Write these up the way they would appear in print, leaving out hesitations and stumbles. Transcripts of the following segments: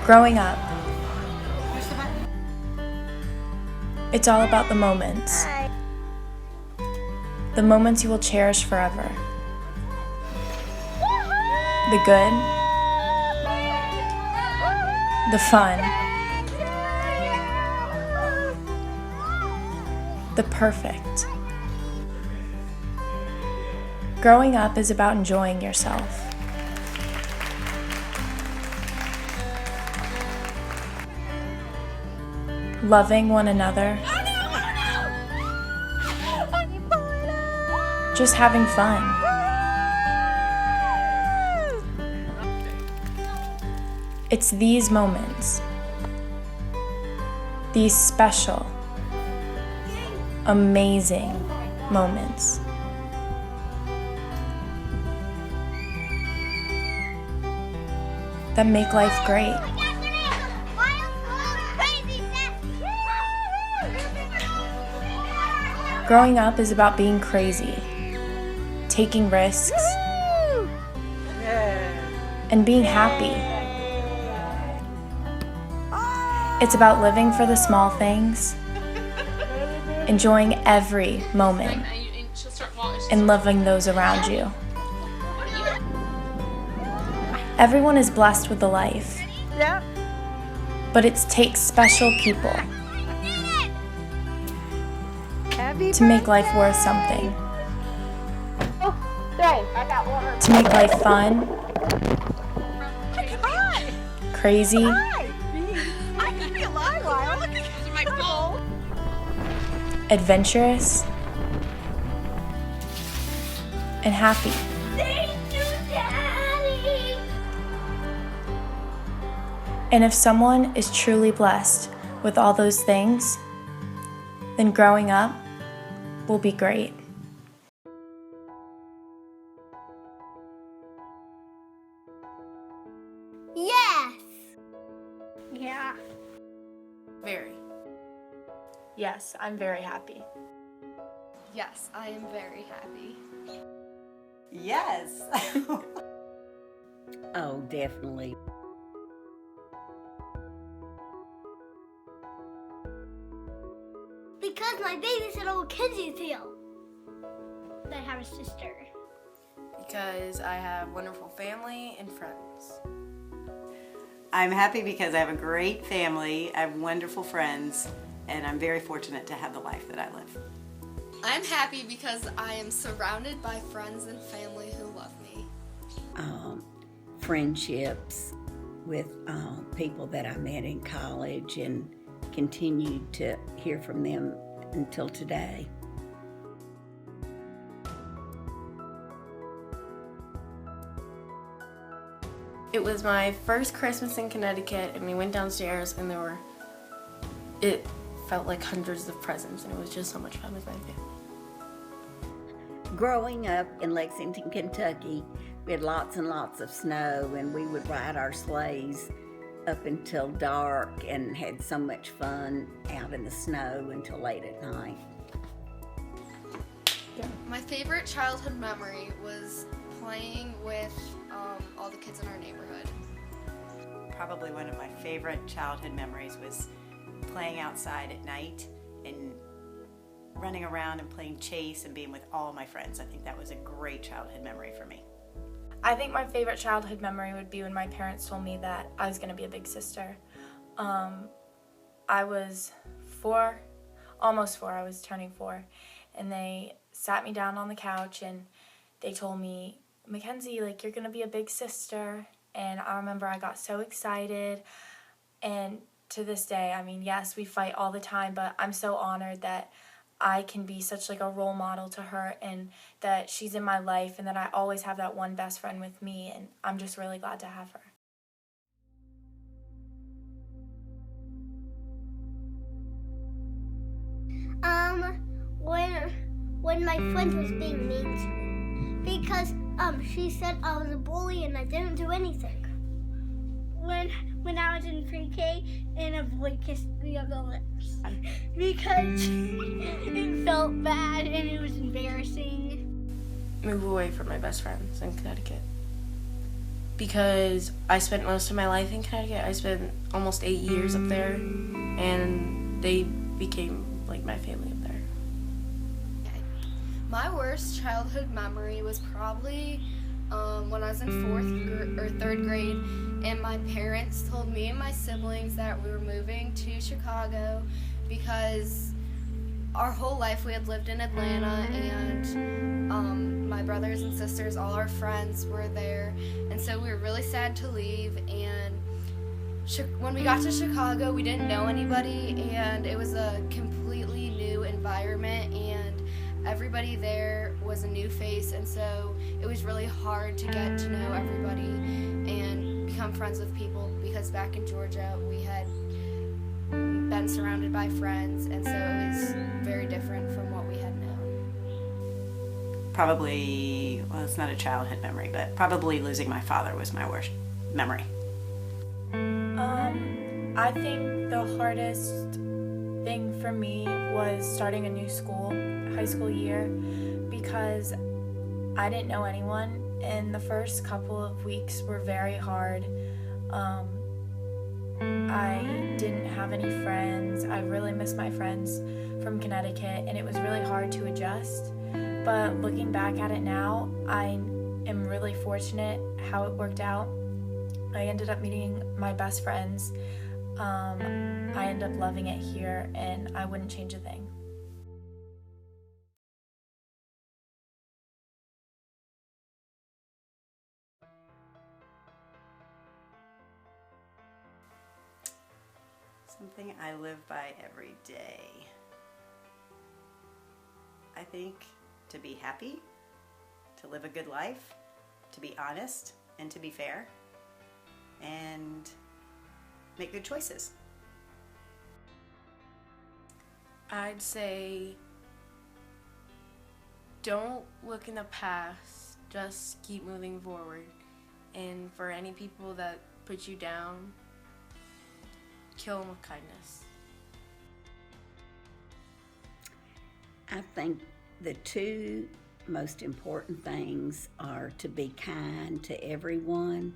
Growing up, it's all about the moments. The moments you will cherish forever. The good, the fun, the perfect. Growing up is about enjoying yourself. Loving one another. Just having fun. It's these moments, these special, amazing moments, that make life great. Growing up is about being crazy, taking risks, and being happy. It's about living for the small things, enjoying every moment, and loving those around you. Everyone is blessed with a life, but it takes special people to make life worth something. To make life fun, crazy, adventurous, and happy. And if someone is truly blessed with all those things, then growing up will be great. Yes! Yeah. Very. Yes, I'm very happy. Yes, I am very happy. Yes. Oh, definitely. Because my babysitter Mackenzie's here. I have a sister. Because I have wonderful family and friends. I'm happy because I have a great family, I have wonderful friends, and I'm very fortunate to have the life that I live. I'm happy because I am surrounded by friends and family who love me. Friendships with people that I met in college and continued to hear from them until today. It was my first Christmas in Connecticut, and we went downstairs, and it felt like hundreds of presents, and it was just so much fun with my family. Growing up in Lexington, Kentucky, we had lots and lots of snow, and we would ride our sleighs up until dark and had so much fun out in the snow until late at night. My favorite childhood memory was playing with all the kids in our neighborhood. Probably one of my favorite childhood memories was playing outside at night and running around and playing chase and being with all my friends. I think that was a great childhood memory for me. I think my favorite childhood memory would be when my parents told me that I was going to be a big sister. I was 4, almost 4, I was turning 4, and they sat me down on the couch and they told me, Mackenzie, like, you're going to be a big sister. And I remember I got so excited, and to this day, I mean, yes, we fight all the time, but I'm so honored that I can be such like a role model to her, and that she's in my life, and that I always have that one best friend with me, and I'm just really glad to have her. When my friend was being mean to me, because she said I was a bully and I didn't do anything. When I was in pre-K and a boy kissed me on the lips, because it felt bad and it was embarrassing. Move away from my best friends in Connecticut. because I spent most of my life in Connecticut. I spent almost 8 years up there, and they became like my family up there. My worst childhood memory was probably when I was in third grade, and my parents told me and my siblings that we were moving to Chicago because our whole life we had lived in Atlanta, and my brothers and sisters, all our friends were there, and so we were really sad to leave. And when we got to Chicago, we didn't know anybody, and it was a completely new environment, and everybody there was a new face, and so it was really hard to get to know everybody and become friends with people, because back in Georgia we had been surrounded by friends, and so it was very different from what we had known. Probably, well, it's not a childhood memory, but probably losing my father was my worst memory. I think the hardest thing for me was starting a new school, high school year, because I didn't know anyone, and the first couple of weeks were very hard. I didn't have any friends. I really missed my friends from Connecticut, and it was really hard to adjust. But looking back at it now, I am really fortunate how it worked out. I ended up meeting my best friends. I ended up loving it here, and I wouldn't change a thing. Something I live by every day. I think to be happy, to live a good life, to be honest, and to be fair, and make good choices. I'd say don't look in the past, just keep moving forward. And for any people that put you down, kill them with kindness. I think the two most important things are to be kind to everyone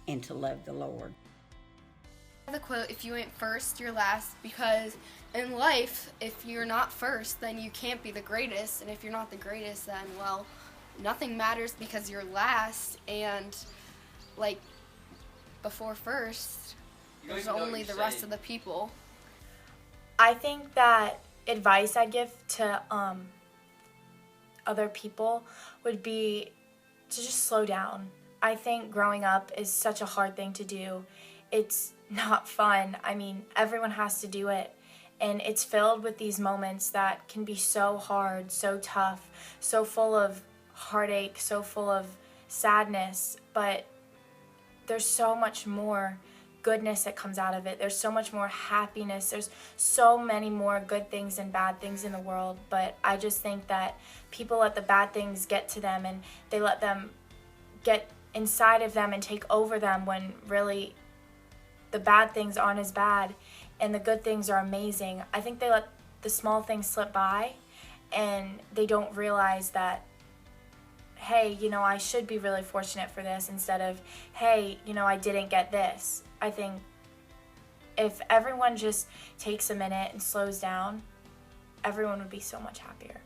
and to love the Lord. The quote, if you ain't first, you're last, because in life, if you're not first, then you can't be the greatest, and if you're not the greatest, then, well, nothing matters because you're last, and, like, before first, there's only the rest of the people. I think that advice I'd give to other people would be to just slow down. I think growing up is such a hard thing to do. It's not fun. I mean, everyone has to do it. And it's filled with these moments that can be so hard, so tough, so full of heartache, so full of sadness. But there's so much more goodness that comes out of it. There's so much more happiness. There's so many more good things and bad things in the world. But I just think that people let the bad things get to them, and they let them get inside of them and take over them, when really the bad things aren't as bad and the good things are amazing. I think they let the small things slip by, and they don't realize that, hey, you know, I should be really fortunate for this, instead of, hey, you know, I didn't get this. I think if everyone just takes a minute and slows down, everyone would be so much happier.